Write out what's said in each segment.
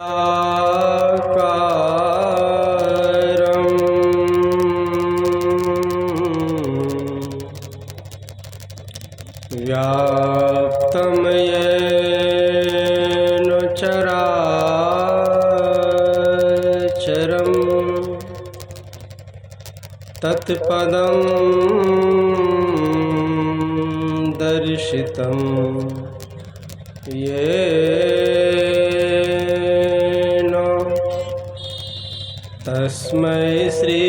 आकारं व्याप्तं येन चराचरं तत्पदं दर्शितं येन तस्मै श्री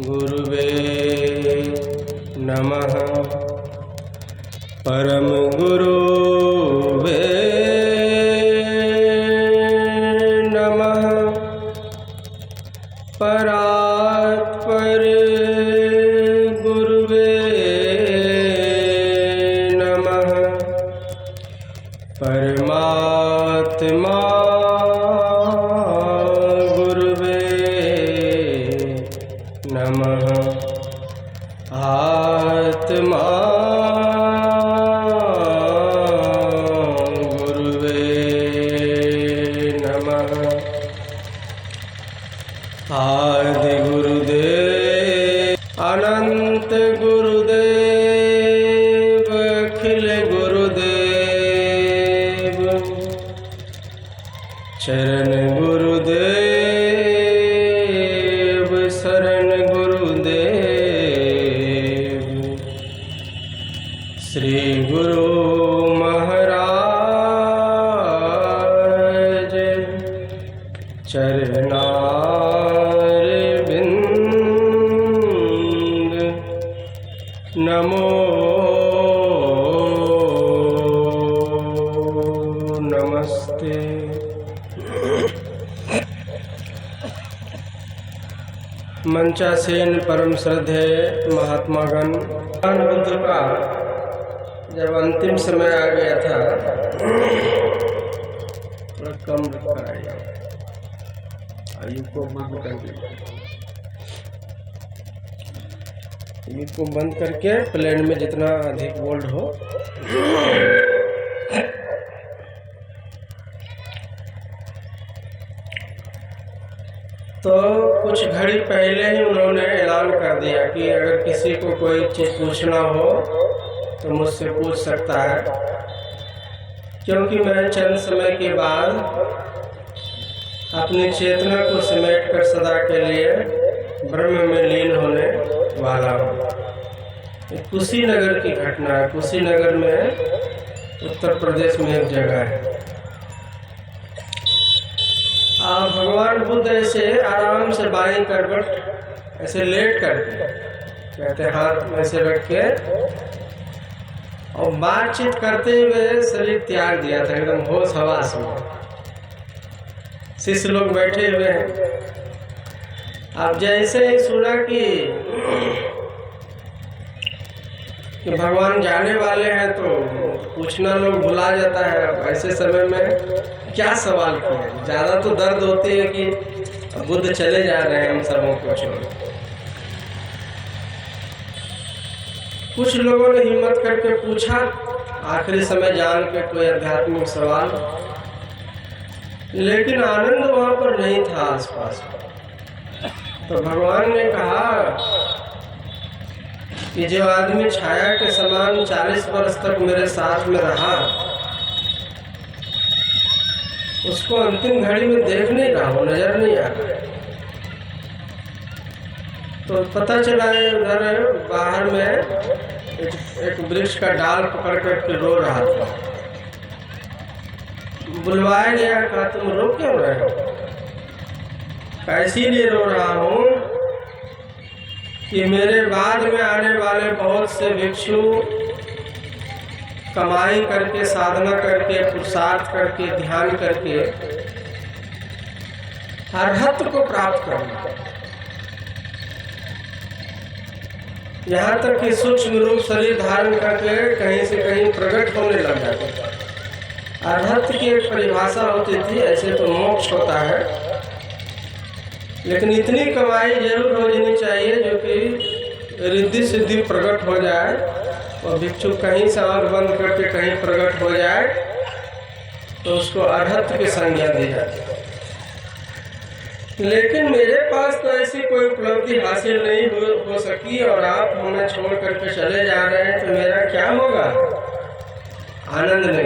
गुरुवे नमः। परम गुरुवे नमः। परात्पर गुरुवे नमः। परमात्मा गुरुवे नमः। आत्मा गुरुवे नमः। आदि गुरुदेव अनंत गुरुदेव अखिल गुरुदेव चरण गुरुदेव शरण गुरुदेव। श्री गुरु महाराज चरणारविंद नमो नमस्ते। मंचासीन परम श्रद्धेय महात्मागण, भगवान बुद्ध का जब अंतिम समय आ गया था, थोड़ा कम रखा है आयु को बंद कर दिया। आयु को बंद करके प्लेन में जितना अधिक वोल्ट हो। तो कुछ घड़ी पहले ही उन्होंने ऐलान कर दिया कि अगर किसी को कोई चीज़ पूछना हो तो मुझसे पूछ सकता है, क्योंकि मैं चंद समय के बाद अपनी चेतना को समेट कर सदा के लिए ब्रह्म में लीन होने वाला हूँ। कुशीनगर की घटना है। कुशीनगर में उत्तर प्रदेश में एक जगह है। भगवान बुद्ध ऐसे आराम से बाईं करवट ऐसे लेट करके कहते हाथ में ऐसे रख के और बातचीत करते हुए शरीर त्याग दिया था, एकदम होश हवास में। शिष्य लोग बैठे हुए हैं। अब जैसे ही सुना कि भगवान जाने वाले हैं तो पूछना लोग भुला जाता है। ऐसे समय में क्या सवाल किया? ज़्यादा तो दर्द होती है कि बुद्ध चले जा रहे हैं हम सबों को छोड़। कुछ लोगों ने हिम्मत करके पूछा आखिरी समय जान के कोई आध्यात्मिक सवाल, लेकिन आनंद वहाँ पर नहीं था आसपास। तो भगवान ने कहा कि जो आदमी छाया के समान 40 वर्ष तक मेरे साथ में रहा, उसको अंतिम घड़ी में देख नहीं रहा हूँ, नजर नहीं आ रहा। तो पता चला है उधर बाहर में एक वृक्ष का डाल पकड़ कर रो रहा था। बुलवाया गया, कहा तुम रो क्यों रहे हो? इसीलिए रो रहा हूँ कि मेरे बाद में आने वाले बहुत से भिक्षु कमाई करके, साधना करके, पुरुषार्थ करके, ध्यान करके अरहत को प्राप्त करना, यहाँ तक कि सूक्ष्म रूप शरीर धारण करके कहीं से कहीं प्रकट होने लग जाते। अरहत की एक परिभाषा होती थी, ऐसे तो मोक्ष होता है, लेकिन इतनी कमाई जरूर हो जानी चाहिए जो कि रिद्धि सिद्धि प्रकट हो जाए, और भिक्षु कहीं से आँख बंद करके कहीं प्रकट हो जाए तो उसको अरहत की संज्ञा दी जाती है। लेकिन मेरे पास तो ऐसी कोई उपलब्धि हासिल नहीं हो सकी और आप हमें छोड़ करके चले जा रहे हैं, तो मेरा क्या होगा? आनंद ने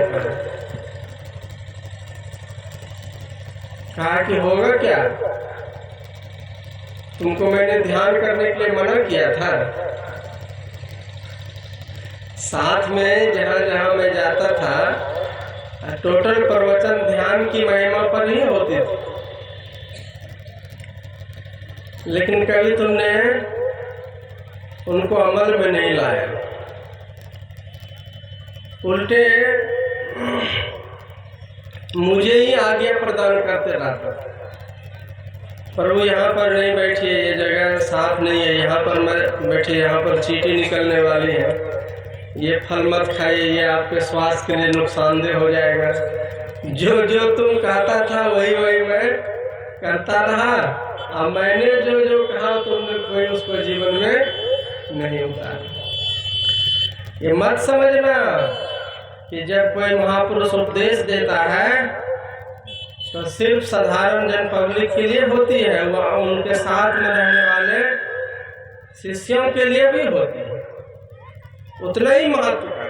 कहा कि होगा क्या? तुमको मैंने ध्यान करने के लिए मना किया था। साथ में जहाँ जहाँ मैं जाता था टोटल प्रवचन ध्यान की महिमा पर ही होती थी, लेकिन कभी तुमने उनको अमल में नहीं लाया। उल्टे मुझे ही आज्ञा प्रदान करते रहता। प्रभु यहाँ पर नहीं बैठिए, ये जगह साफ नहीं है, यहाँ पर मैं बैठिए, यहाँ पर चींटी निकलने वाली है, ये फल मत खाइए, ये आपके स्वास्थ्य के लिए नुकसानदेह हो जाएगा। जो जो तुम कहता था वही वही मैं करता रहा। अब मैंने जो जो कहा तुमने कोई उसको जीवन में नहीं उतारा। ये मत समझना कि जब कोई महापुरुष उपदेश देता है तो सिर्फ साधारण जन पब्लिक के लिए होती है, वह उनके साथ में रहने वाले शिष्यों के लिए भी होती है, उतना ही महत्व का।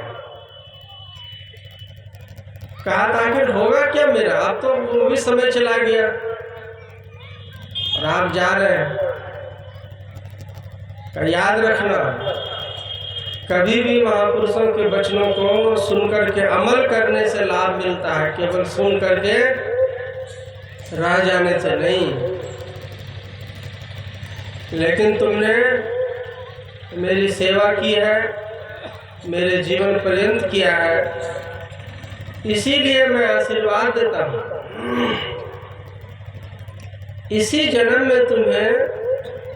कहा आखिर होगा क्या मेरा? अब तो वो भी समय चला गया और आप जा रहे हैं। याद रखना, कभी भी महापुरुषों के वचनों को सुनकर के अमल करने से लाभ मिलता है, केवल सुन करके रह जाने से नहीं। लेकिन तुमने मेरी सेवा की है, मेरे जीवन पर्यंत किया है, इसीलिए मैं आशीर्वाद देता हूँ। इसी जन्म में तुम्हें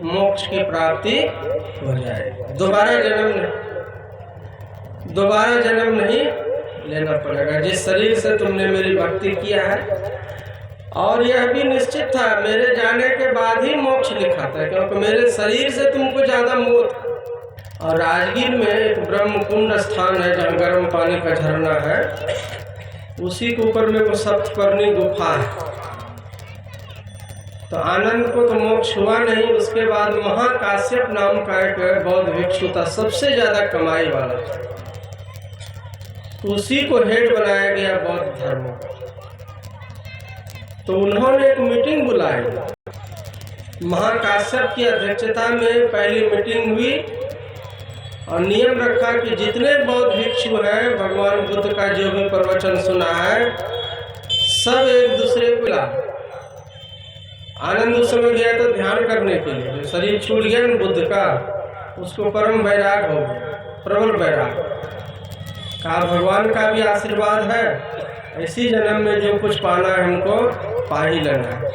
मोक्ष की प्राप्ति हो जाए। दोबारा जन्म नहीं लेना पड़ेगा। जिस शरीर से तुमने मेरी भक्ति किया है, और यह भी निश्चित था मेरे जाने के बाद ही मोक्ष लिखा था, क्योंकि मेरे शरीर से तुमको ज्यादा मोह था। और राजगीर में एक ब्रह्म कुंड स्थान है जहाँ गर्म पानी का झरना है, उसी के ऊपर में वो सप्तपर्णी गुफा है। तो आनंद को तो मोक्ष हुआ नहीं। उसके बाद महाकाश्यप नाम का एक बौद्ध भिक्षु था, सबसे ज्यादा कमाई वाला था, उसी को हेड बनाया गया बौद्ध धर्म का। तो उन्होंने एक मीटिंग बुलाई, महाकाश्यप की अध्यक्षता में पहली मीटिंग हुई और नियम रखा कि जितने बौद्ध भिक्षु हैं, भगवान बुद्ध का जो भी प्रवचन सुना है, सब एक दूसरे को बुला। आनंद उस समय गया तो ध्यान करने के लिए, जो शरीर छूट गया न बुद्ध का, उसको परम वैराग हो गया, प्रबल वैराग। कहा भगवान का भी आशीर्वाद है, इसी जन्म में जो कुछ पाना है हमको पा ही लेना है।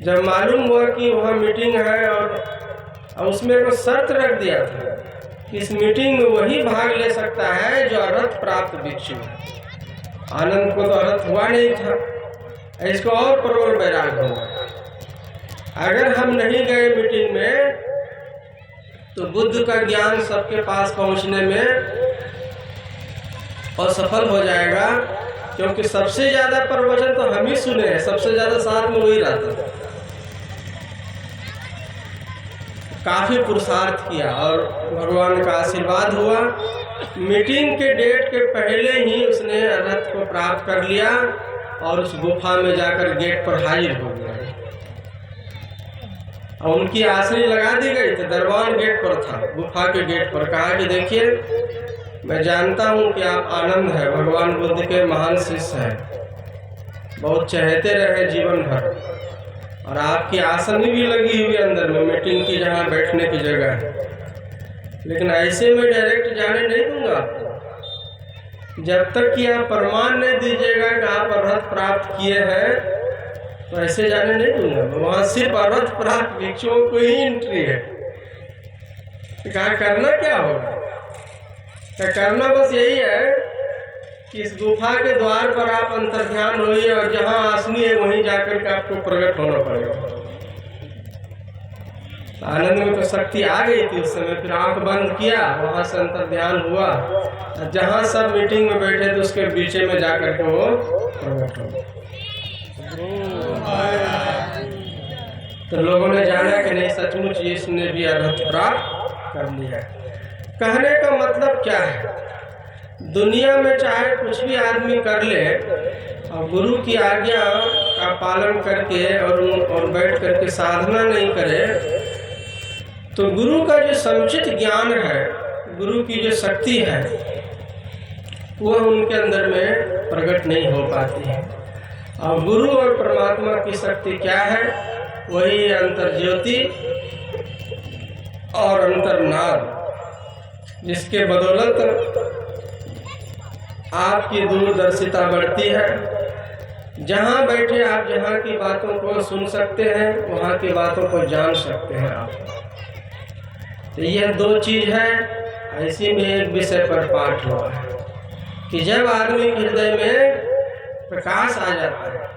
जब मालूम हुआ कि वहाँ मीटिंग है और उसमें एक शर्त रख दिया था कि इस मीटिंग में वही भाग ले सकता है जो अरहत प्राप्त भिक्षु है। आनंद को तो अरहत हुआ नहीं था, इसको और प्रबल वैराग होगा। अगर हम नहीं गए मीटिंग में तो बुद्ध का ज्ञान सबके पास पहुंचने में असफल हो जाएगा, क्योंकि सबसे ज्यादा प्रवचन तो हम ही सुने हैं, सबसे ज्यादा साथ में वही रहता था। काफी पुरुषार्थ किया और भगवान का आशीर्वाद हुआ। मीटिंग के डेट के पहले ही उसने अरहत को प्राप्त कर लिया और उस गुफा में जाकर गेट पर हाजिर हो गया। और उनकी आसनी लगा दी गई थी, दरबान गेट पर था, गुफा के गेट पर। कहा कि देखिए, मैं जानता हूँ कि आप आनंद है, भगवान बुद्ध के महान शिष्य हैं, बहुत चहेते रहे जीवन भर, और आपकी आसनी भी लगी हुई अंदर में मीटिंग की, जहाँ बैठने की जगह है। लेकिन ऐसे में डायरेक्ट जाने नहीं दूंगा आपको, जब तक कि आप प्रमाण नहीं दीजिएगा कि आप अरहत प्राप्त किए हैं, तो ऐसे जाने नहीं दूंगा। वहाँ सिर्फ अरहत प्राप्त भिक्षुओं को ही एंट्री है। कहा करना क्या होगा? करना बस यही है कि इस गुफा के द्वार पर आप अंतर्ध्यान होइए और जहाँ आसनी है वहीं जाकर के आपको प्रकट होना पड़ेगा। आनंद में तो शक्ति आ गई थी उस समय। फिर आंख बंद किया, वहां से अंतर ध्यान हुआ, जहां सब मीटिंग में बैठे थे उसके बीचे में जाकर के वो प्रकट हो गए। तो लोगों ने जाना कि नहीं, सचमुच इसने भी अर्हत प्राप्त कर लिया। कहने का मतलब क्या है, दुनिया में चाहे कुछ भी आदमी कर ले और गुरु की आज्ञा का पालन करके और बैठ करके साधना नहीं करे, तो गुरु का जो समुचित ज्ञान है, गुरु की जो शक्ति है, वह उनके अंदर में प्रकट नहीं हो पाती है। और गुरु और परमात्मा की शक्ति क्या है, वही अंतर ज्योति और अंतर्नाद, जिसके बदौलत आपकी दूरदर्शिता बढ़ती है। जहाँ बैठे आप जहाँ की बातों को सुन सकते हैं, वहाँ की बातों को जान सकते हैं आप। तो यह दो चीज है। ऐसी में एक विषय पर पाठ हुआ है कि जब आदमी के हृदय में प्रकाश आ जाता है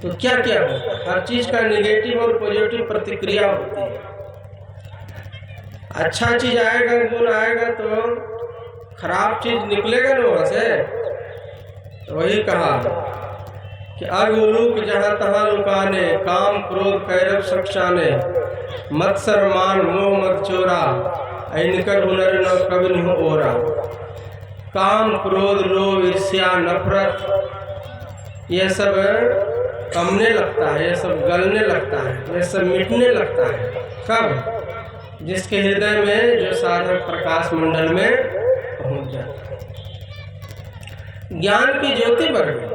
तो क्या क्या होता है। हर चीज का नेगेटिव और पॉजिटिव प्रतिक्रिया होती है। अच्छा चीज आएगा, गुण आएगा तो खराब चीज निकलेगा ना वहां से। तो वही कहा कि अगुलूक जहाँ तहाँ लुकाने, काम क्रोध कैरव सक्षाने, मत्सर मान मोह मत चोरा, इनकर हुनर न कभी नहीं ओरा। काम क्रोध लोभ ईर्ष्या नफरत, यह सब कमने लगता है, यह सब गलने लगता है, यह सब मिटने लगता है। कब? जिसके हृदय में जो साधक प्रकाश मंडल में पहुंच जाता है, ज्ञान की ज्योति बढ़ गई।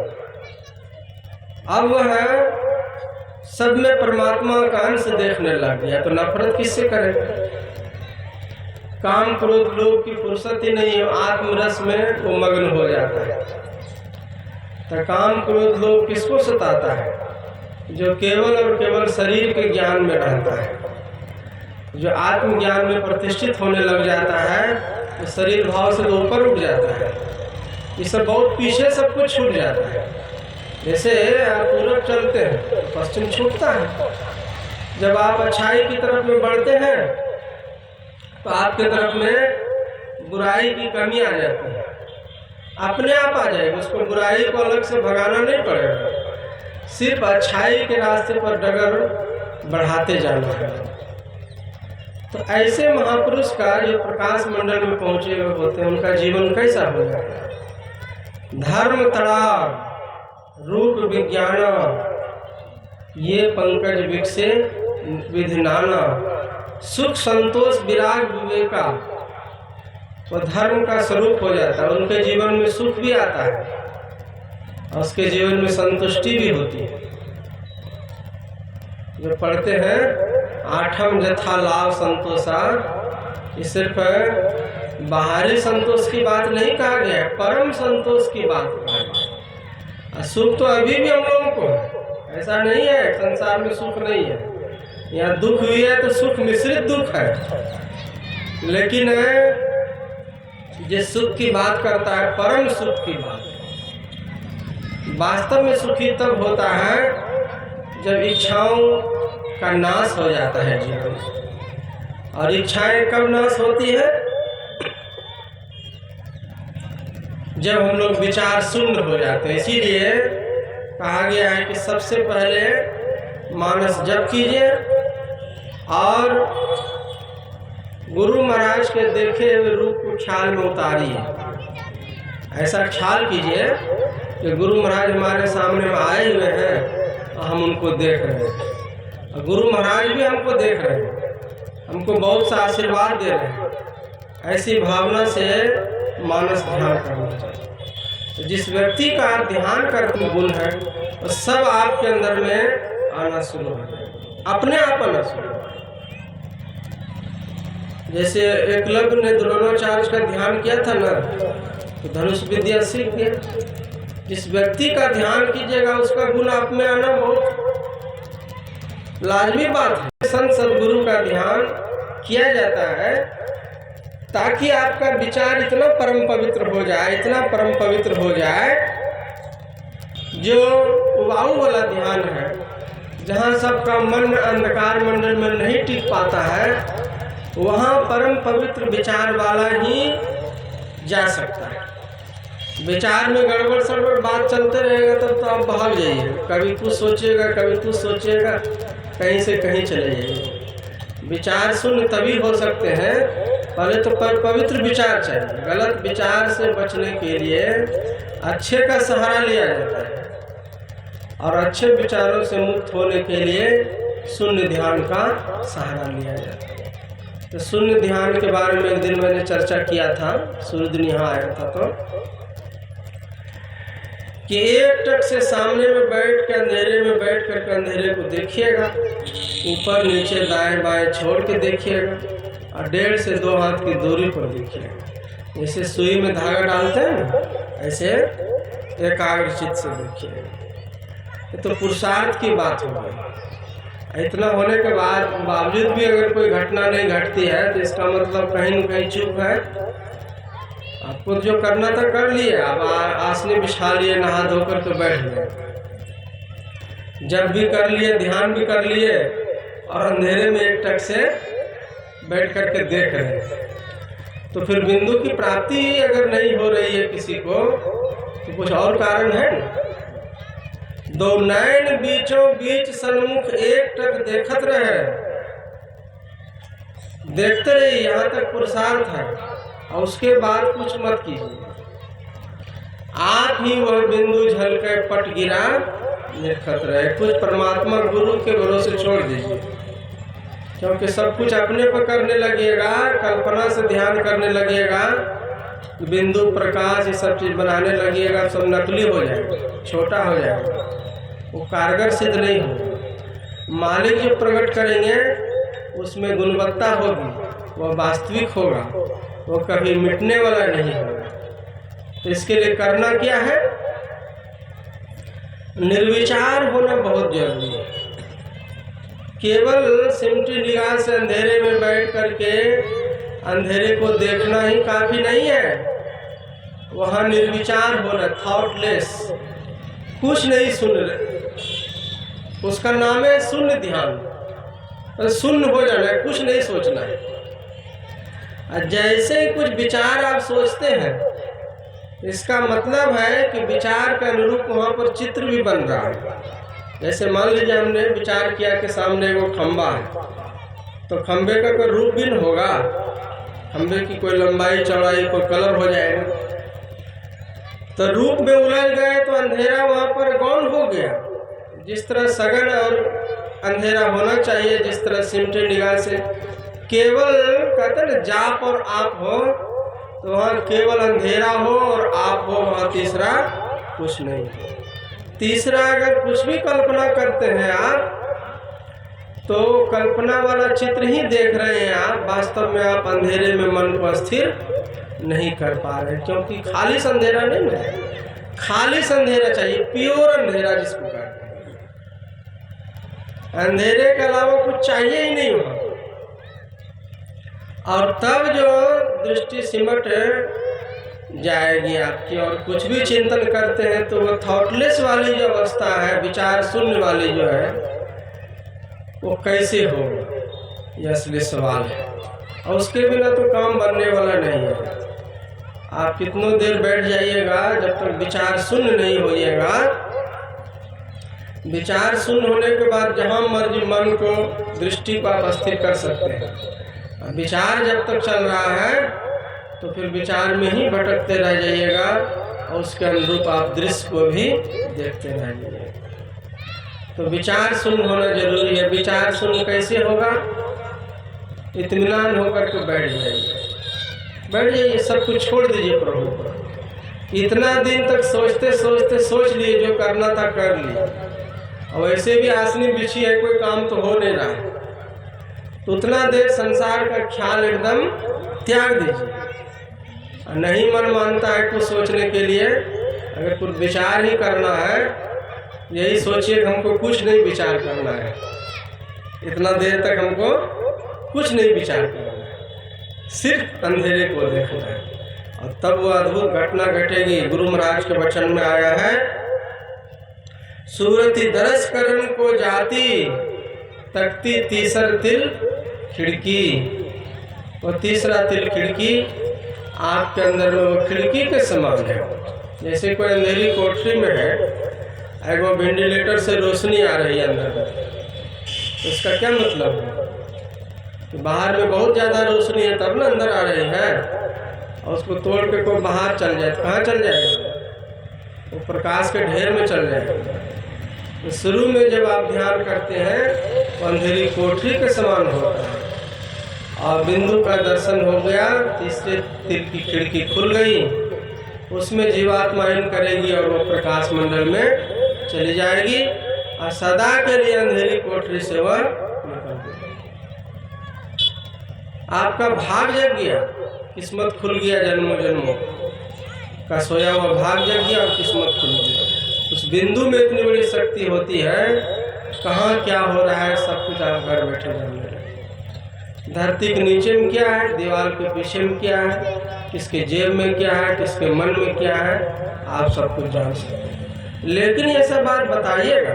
अब वह सब में परमात्मा का अंश देखने लग गया, तो नफरत किससे करेगा। काम क्रोध लोभ की फुर्सत ही नहीं, आत्मरस में वो मग्न हो जाता है। तो काम क्रोध लोभ किसको सताता है? जो केवल और केवल शरीर के ज्ञान में रहता है। जो आत्मज्ञान में प्रतिष्ठित होने लग जाता है तो शरीर भाव से तो ऊपर उठ जाता है। ये सब बहुत पीछे सब कुछ छूट जाता है। जैसे आप पूरब चलते हैं तो पश्चिम छूटता है। जब आप अच्छाई की तरफ में बढ़ते हैं तो आपके तरफ में बुराई की कमी आ जाती है, अपने आप आ जाएगी। उसको बुराई को अलग से भगाना नहीं पड़ेगा, सिर्फ अच्छाई के रास्ते पर डगर बढ़ाते जाना है। तो ऐसे महापुरुष का जो प्रकाश मंडल में पहुंचे हुए होते हैं, उनका जीवन कैसा हो जाता है? धर्म तड़ाव रूप विज्ञान ये पंकज विकसे विधिनाना, सुख संतोष विराग विवेका, वो धर्म का स्वरूप हो जाता है। उनके जीवन में सुख भी आता है और उसके जीवन में संतुष्टि भी होती है। जो पढ़ते हैं आठम जथा लाभ संतोषा, ये सिर्फ बाहरी संतोष की बात नहीं कहा गया है, परम संतोष की बात कहा गया। सुख तो अभी भी हम लोगों को है, ऐसा नहीं है संसार में सुख नहीं है। यहाँ दुख हुई है तो सुख मिश्रित दुख है, लेकिन जिस सुख की बात करता है परम सुख की बात, वास्तव में सुखी तब होता है जब इच्छाओं का नाश हो जाता है जीवन। और इच्छाएं कब नाश होती है? जब हम लोग विचार शून्य हो जाते हैं। इसीलिए कहा गया है कि सबसे पहले मानस जप कीजिए और गुरु महाराज के देखे हुए रूप को ख्याल में उतारिए। ऐसा ख्याल कीजिए कि गुरु महाराज हमारे सामने में आए हुए हैं और हम उनको देख रहे हैं, और गुरु महाराज भी हमको देख रहे हैं, हमको बहुत सा आशीर्वाद दे रहे हैं। ऐसी भावना से मानस ध्यान करना चाहिए। तो जिस व्यक्ति का आप ध्यान करते गुण है वो सब आपके अंदर में आना शुरू हो जाएगा, अपने आप आना शुरू हो। जैसे एकलव्य ने द्रोणाचार्य का ध्यान किया था ना, तो धनुष विद्या सीख गया। जिस व्यक्ति का ध्यान कीजिएगा उसका गुण आप में आना बहुत लाजमी बात है। संत सदगुरु का ध्यान किया जाता है ताकि आपका विचार इतना परम पवित्र हो जाए, इतना परम पवित्र हो जाए। जो वायु वाला ध्यान है, जहाँ सबका मन अंधकार मंडल में नहीं टिक पाता है, वहाँ परम पवित्र विचार वाला ही जा सकता है। विचार में गड़बड़ सड़बड़ बात चलते रहेगा तब तो आप भाग जाइए, कभी कुछ सोचिएगा कभी कुछ सोचिएगा, कहीं से कहीं चले जाइए। विचार शून्य तभी हो सकते हैं, पहले तो पवित्र विचार चाहिए। गलत विचार से बचने के लिए अच्छे का सहारा लिया जाता है, और अच्छे विचारों से मुक्त होने के लिए शून्य ध्यान का सहारा लिया जाता है। तो शून्य ध्यान के बारे में एक दिन मैंने चर्चा किया था, सूर्य यहाँ आया था, तो कि एक टक से सामने में बैठ के अंधेरे में बैठ कर के अंधेरे को देखिएगा, ऊपर नीचे दाएं बाएं छोड़ के देखिएगा, और 1.5 से 2 हाथ की दूरी पर देखिएगा। जैसे सुई में धागा डालते हैं ना, ऐसे एकाग्रचित से देखिएगा। ये तो पुरुषार्थ की बात हो गई। इतना होने के बावजूद भी अगर कोई घटना नहीं घटती है तो इसका मतलब कहीं न कहीं चूक है। आपको जो करना था कर लिए, आप आसनी बिछा लिए, नहा धोकर के बैठ गए, जब भी कर लिए, ध्यान भी कर लिए, और अंधेरे में एक टक से बैठ करके देख रहे हैं, तो फिर बिंदु की प्राप्ति अगर नहीं हो रही है किसी को तो कुछ और कारण है ना। 2 नैन बीचों बीच सन्मुख एक टक देखत रहे, देखते रहिए, यहाँ तक पुरुषार्थ है, और उसके बाद कुछ मत कीजिए। आप ही वह बिंदु झलके पट गिरा निरखत रहे। कुछ परमात्मा गुरु के भरोसे छोड़ दीजिए, क्योंकि सब कुछ अपने पर करने लगेगा, कल्पना से ध्यान करने लगेगा, बिंदु प्रकाश ये सब चीज बनाने लगेगा, सब नकली हो जाएगा, छोटा हो जाएगा, वो कारगर सिद्ध नहीं होगा। मालिक जो प्रकट करेंगे उसमें गुणवत्ता होगी, वह वास्तविक होगा, वो कभी मिटने वाला नहीं होगा। तो इसके लिए करना क्या है? निर्विचार होना बहुत जरूरी है। केवल सिमटी निगाह से अंधेरे में बैठ करके अंधेरे को देखना ही काफी नहीं है, वहाँ निर्विचार होना, थॉटलेस, कुछ नहीं सुन रहे, उसका नाम है शून्य ध्यान। शून्य हो जाना है, कुछ नहीं सोचना है। जैसे ही कुछ विचार आप सोचते हैं, इसका मतलब है कि विचार के अनुरूप वहाँ पर चित्र भी बन रहा है। जैसे मान लीजिए हमने विचार किया कि सामने वो खंबा है, तो खंबे का कोई रूप भिन्न होगा, खंबे की कोई लंबाई चौड़ाई कोई कलर हो जाएगा, तो रूप में उलझ गए तो अंधेरा वहाँ पर गौण हो गया। जिस तरह सघन और अंधेरा होना चाहिए, जिस तरह सिमटे निगाह से केवल कहते हैं ना जाप और आप हो, तो वहाँ केवल अंधेरा हो और आप हो, वहाँ तीसरा कुछ नहीं। तीसरा अगर कुछ भी कल्पना करते हैं आप, तो कल्पना वाला चित्र ही देख रहे हैं आप, वास्तव में आप अंधेरे में मन को स्थिर नहीं कर पा रहे, क्योंकि खालिश अंधेरा नहीं है, खालिश अंधेरा चाहिए, प्योर अंधेरा जिसको कहते हैं। अंधेरे के अलावा कुछ चाहिए ही नहीं वहाँ, और तब जो दृष्टि सिमट जाएगी आपकी, और कुछ भी चिंतन करते हैं तो वो थॉटलेस वाली जो अवस्था है, विचार शून्य वाली जो है, वो कैसे होगा, यह असली सवाल है। और उसके बिना तो काम बनने वाला नहीं है। आप कितनों देर बैठ जाइएगा, जब तक विचार शून्य नहीं होइएगा, विचार शून्य होने के बाद जहाँ मर्जी मन को, दृष्टि को आप स्थिर कर सकते हैं। विचार जब तक चल रहा है तो फिर विचार में ही भटकते रह जाइएगा, और उसके अनुरूप आप दृश्य को भी देखते रह जाइएगा। तो विचार शून्य होना जरूरी है। विचार शून्य कैसे होगा? इत्मीनान होकर के बैठ जाइए, बैठ जाइए, सब कुछ छोड़ दीजिए प्रभु पर। इतना दिन तक सोचते सोचते सोच लिए, जो करना था कर लिए, और वैसे भी आसनी बिछी है, कोई काम तो हो नहीं रहा है, तो उतना देर संसार का ख्याल एकदम त्याग दीजिए। नहीं मन मानता है कुछ सोचने के लिए, अगर कुछ विचार ही करना है, यही सोचिए कि हमको कुछ नहीं विचार करना है, इतना देर तक हमको कुछ नहीं विचार करना है, सिर्फ अंधेरे को देखना है, और तब वो अद्भुत घटना घटेगी। गुरु महाराज के वचन में आया है, सूरति दरस करन को जाती, तकती तीसर तिल खिड़की। और तीसरा तिल खिड़की आपके अंदर में वो खिड़की के समान है। जैसे कोई अंधेरी कोठरी में है, अगर वो वेंटिलेटर से रोशनी आ रही है अंदर में, तो इसका क्या मतलब है कि बाहर में बहुत ज़्यादा रोशनी है तब ना अंदर आ रही है, और उसको तोड़ के कोई बाहर चल जाए तो कहाँ चल जाएगा? वो प्रकाश के ढेर में चल जाएगा। तो शुरू में जब आप ध्यान करते हैं तो अंधेरी कोठरी के समान होता है, और बिंदु का दर्शन हो गया, तीसरे तिल की खिड़की खुल गई, उसमें जीवात्मा इन करेगी और वो प्रकाश मंडल में चली जाएगी, और सदा के लिए अंधेरी कोठरी से वह निकल गई। आपका भाग जग गया, किस्मत खुल गया, जन्मों जन्मों का सोया हुआ भाग जग गया और किस्मत खुल गया। उस बिंदु में इतनी बड़ी शक्ति होती है, कहाँ क्या हो रहा है सब कुछ आप घर बैठे जानने लगे। धरती के नीचे में क्या है, दीवार के पीछे में क्या है, किसके जेब में क्या है, किसके मन में क्या है, आप सब कुछ जान सकते हैं। लेकिन ये सब बात बताइएगा,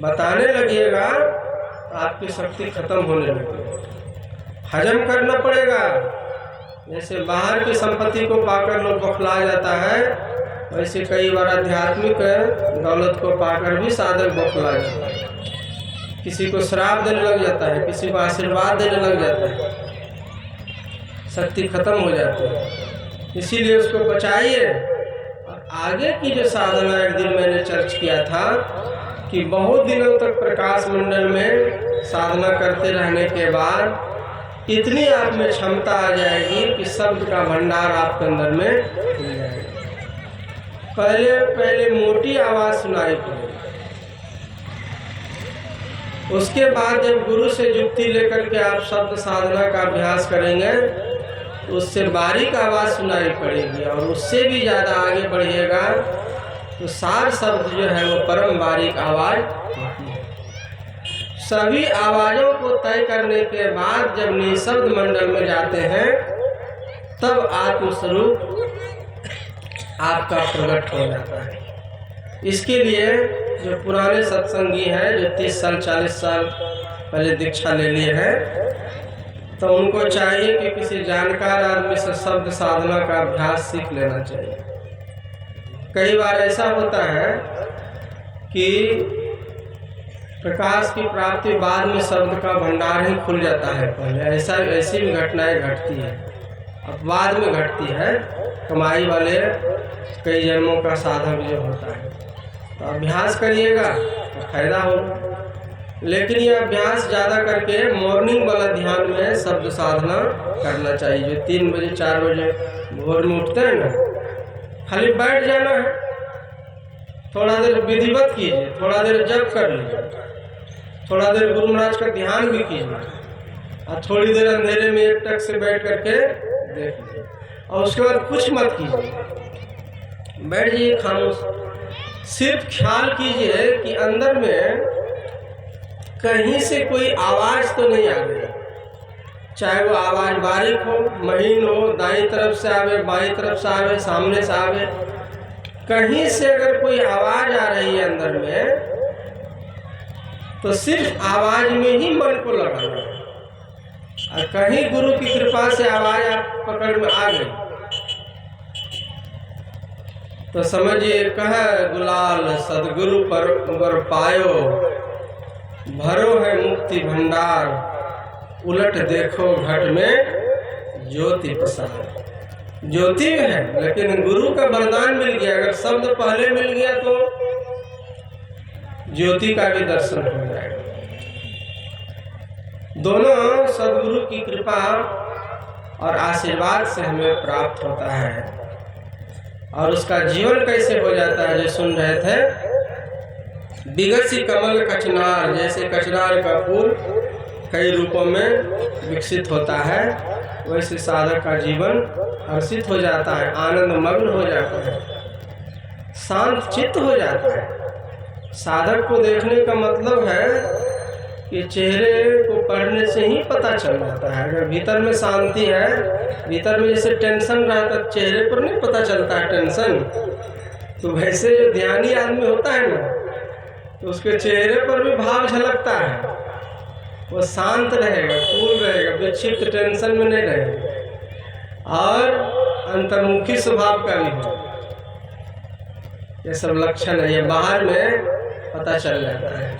बताने लगिएगा तो आपकी शक्ति खत्म होने लगेगी। हजम करना पड़ेगा। जैसे बाहर की संपत्ति को पाकर लोग बौखला जाता है, वैसे कई बार आध्यात्मिक दौलत को पाकर भी साधक बौखला जाता है। किसी को श्राप देने लग जाता है, किसी को आशीर्वाद देने लग जाता है, शक्ति खत्म हो जाती है। इसीलिए उसको बचाइए। और आगे की जो साधना, एक दिन मैंने चर्च किया था कि बहुत दिनों तक प्रकाश मंडल में साधना करते रहने के बाद इतनी आप में क्षमता आ जाएगी कि शब्द का भंडार आपके अंदर में खुल जाएगा। पहले पहले मोटी आवाज सुनाई पड़ेगी, उसके बाद जब गुरु से युक्ति लेकर के आप शब्द साधना का अभ्यास करेंगे तो उससे बारीक आवाज़ सुनाई पड़ेगी, और उससे भी ज़्यादा आगे बढ़िएगा तो सार शब्द जो है वो परम बारीक आवाज़ होती है। सभी आवाज़ों को तय करने के बाद जब निःशब्द मंडल में जाते हैं तब आत्मस्वरूप आपका प्रकट हो जाता है। इसके लिए जो पुराने सत्संगी हैं, जो 30 साल 40 साल पहले दीक्षा ले लिए हैं, तो उनको चाहिए कि किसी जानकार आदमी से शब्द साधना का अभ्यास सीख लेना चाहिए। कई बार ऐसा होता है कि प्रकाश की प्राप्ति बाद में शब्द का भंडार ही खुल जाता है। पहले ऐसी भी घटनाएं घटती है, अब बाद में घटती है। कमाई वाले कई जन्मों का साधक जो होता है, तो अभ्यास करिएगा तो फायदा होगा। लेकिन ये अभ्यास ज़्यादा करके मॉर्निंग वाला ध्यान में शब्द साधना करना चाहिए। जो 3 बजे 4 बजे भोर में उठते हैं ना, खाली बैठ जाना है, थोड़ा देर विधिवत कीजिए, थोड़ा देर जप कर लीजिए, थोड़ा देर गुरु महाराज का ध्यान भी कीजिए, और थोड़ी देर अंधेरे में एकटक से बैठ करके देख लीजिए, और उसके बाद कुछ मत कीजिए, बैठ जाइए खामोश। सिर्फ ख्याल कीजिए कि अंदर में कहीं से कोई आवाज़ तो नहीं आ रही, चाहे वो आवाज़ बारीक हो, महीन हो, दाईं तरफ से आवे, बाईं तरफ से आवे, सामने से आवे, कहीं से अगर कोई आवाज़ आ रही है अंदर में तो सिर्फ आवाज़ में ही मन को लगाना है। और कहीं गुरु की कृपा से आवाज़ आप पकड़ में आ गई तो समझिए कह गुलाल सदगुरु पर पायो, भरो है मुक्ति भंडार, उलट देखो घट में ज्योति प्रसाद। ज्योति है लेकिन गुरु का वरदान मिल गया। अगर शब्द पहले मिल गया तो ज्योति का भी दर्शन हो जाएगा। दोनों सदगुरु की कृपा और आशीर्वाद से हमें प्राप्त होता है। और उसका जीवन कैसे हो जाता है, जो सुन रहे थे, विगसी कमल कचनार, जैसे कचनार का फूल कई रूपों में विकसित होता है, वैसे साधक का जीवन हर्षित हो जाता है, आनंद मग्न हो जाता है, शांत चित्त हो जाता है। साधक को देखने का मतलब है कि चेहरे को पढ़ने से ही पता चल जाता है। अगर भीतर में शांति है, भीतर में जैसे टेंशन रहता, चेहरे पर नहीं पता चलता है टेंशन, तो वैसे जो ध्यानी आदमी होता है ना, तो उसके चेहरे पर भी भाव झलकता है। वो शांत रहेगा, कूल रहेगा, विक्षिप्त टेंशन में नहीं रहेगा और अंतर्मुखी स्वभाव का भी हो। ये सब लक्षण है, ये बाहर में पता चल जाता है।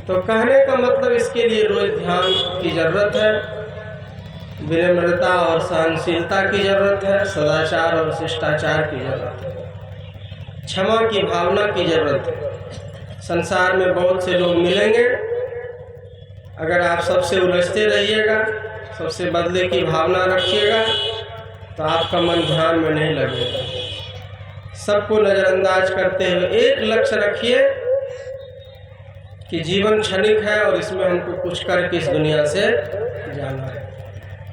तो कहने का मतलब इसके लिए रोज ध्यान की जरूरत है, विनम्रता और सहनशीलता की जरूरत है, सदाचार और शिष्टाचार की जरूरत है, क्षमा की भावना की जरूरत है। संसार में बहुत से लोग मिलेंगे, अगर आप सबसे उलझते रहिएगा, सबसे बदले की भावना रखिएगा तो आपका मन ध्यान में नहीं लगेगा। सबको नज़रअंदाज करते हुए एक लक्ष्य रखिए कि जीवन क्षणिक है और इसमें हमको कुछ करके इस दुनिया से जाना है।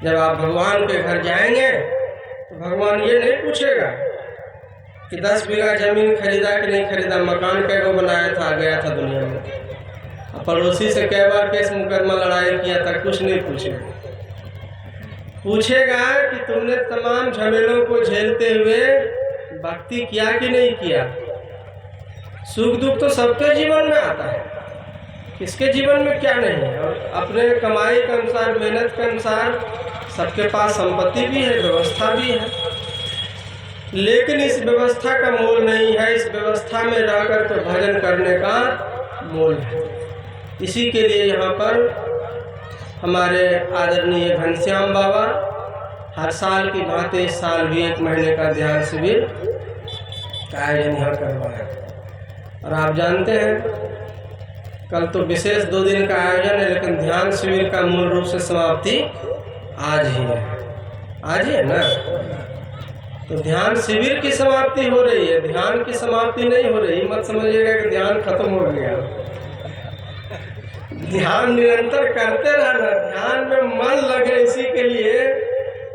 जब आप भगवान के घर जाएंगे तो भगवान ये नहीं पूछेगा कि 10 बीघा जमीन खरीदा कि नहीं खरीदा, मकान कैगो बनाया था, गया था दुनिया में, पड़ोसी से कै बार केस मुकदमा लड़ाई किया था, कुछ नहीं पूछेगा। पूछेगा कि तुमने तमाम झमेलों को झेलते हुए भक्ति किया कि नहीं किया। सुख दुख तो सबके जीवन में आता है, किसके जीवन में क्या नहीं है। और अपने कमाई के अनुसार, मेहनत के अनुसार सबके पास संपत्ति भी है, व्यवस्था भी है, लेकिन इस व्यवस्था का मोल नहीं है। इस व्यवस्था में रहकर तो भजन करने का मोल है। इसी के लिए यहाँ पर हमारे आदरणीय घनश्याम बाबा हर साल की भांति इस साल भी 1 महीने का ध्यान शिविर का आयोजन यहाँ करवाया। और आप जानते हैं कल तो विशेष 2 दिन का आयोजन है, लेकिन ध्यान शिविर का मूल रूप से समाप्ति आज ही है। आज ही है ना। तो ध्यान शिविर की समाप्ति हो रही है, ध्यान की समाप्ति नहीं हो रही। मत समझिएगा कि ध्यान खत्म हो गया। ध्यान निरंतर करते रहना, ध्यान में मन लगे, इसी के लिए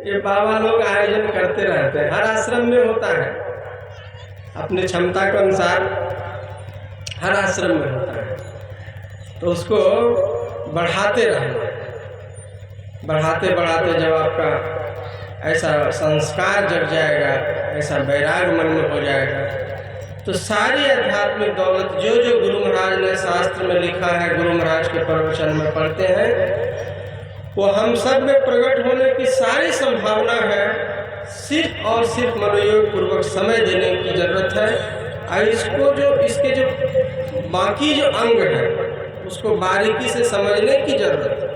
ये बाबा लोग आयोजन करते रहते हैं। हर आश्रम में होता है, अपनी क्षमता के अनुसार हर आश्रम में होता है। तो उसको बढ़ाते रहना, बढ़ाते बढ़ाते जब आपका ऐसा संस्कार जग जाएगा, ऐसा वैराग्य मन में हो जाएगा, तो सारी आध्यात्मिक दौलत जो जो गुरु महाराज ने शास्त्र में लिखा है, गुरु महाराज के प्रवचन में पढ़ते हैं, वो हम सब में प्रकट होने की सारी संभावना है। सिर्फ और सिर्फ मनोयोग पूर्वक समय देने की जरूरत है। और इसको जो इसके जो बाकी जो अंग है उसको बारीकी से समझने की जरूरत है।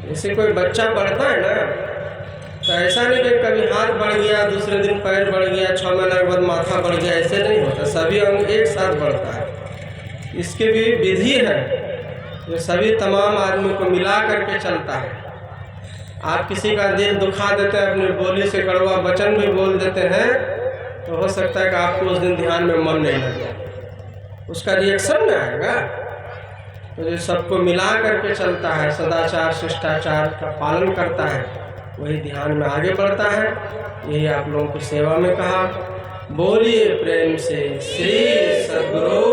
जैसे कोई बच्चा बढ़ता है ना, तो ऐसा नहीं कि कभी हाथ बढ़ गया, दूसरे दिन पैर बढ़ गया, 6 महीने के बाद माथा बढ़ गया, ऐसे नहीं होता। सभी अंग एक साथ बढ़ता है। इसके भी विधि है जो सभी तमाम आदमी को मिला करके चलता है। आप किसी का दिल दुखा देते हैं, अपनी बोली से कड़वा वचन भी बोल देते हैं, तो हो सकता है कि आपको उस दिन ध्यान में मन नहीं लगेगा, उसका रिएक्शन में आएगा। तो जो सबको मिला करके चलता है, सदाचार शिष्टाचार का पालन करता है, वही ध्यान में आगे बढ़ता है। यही आप लोगों की सेवा में कहा। बोलिए प्रेम से श्री सद्गुरु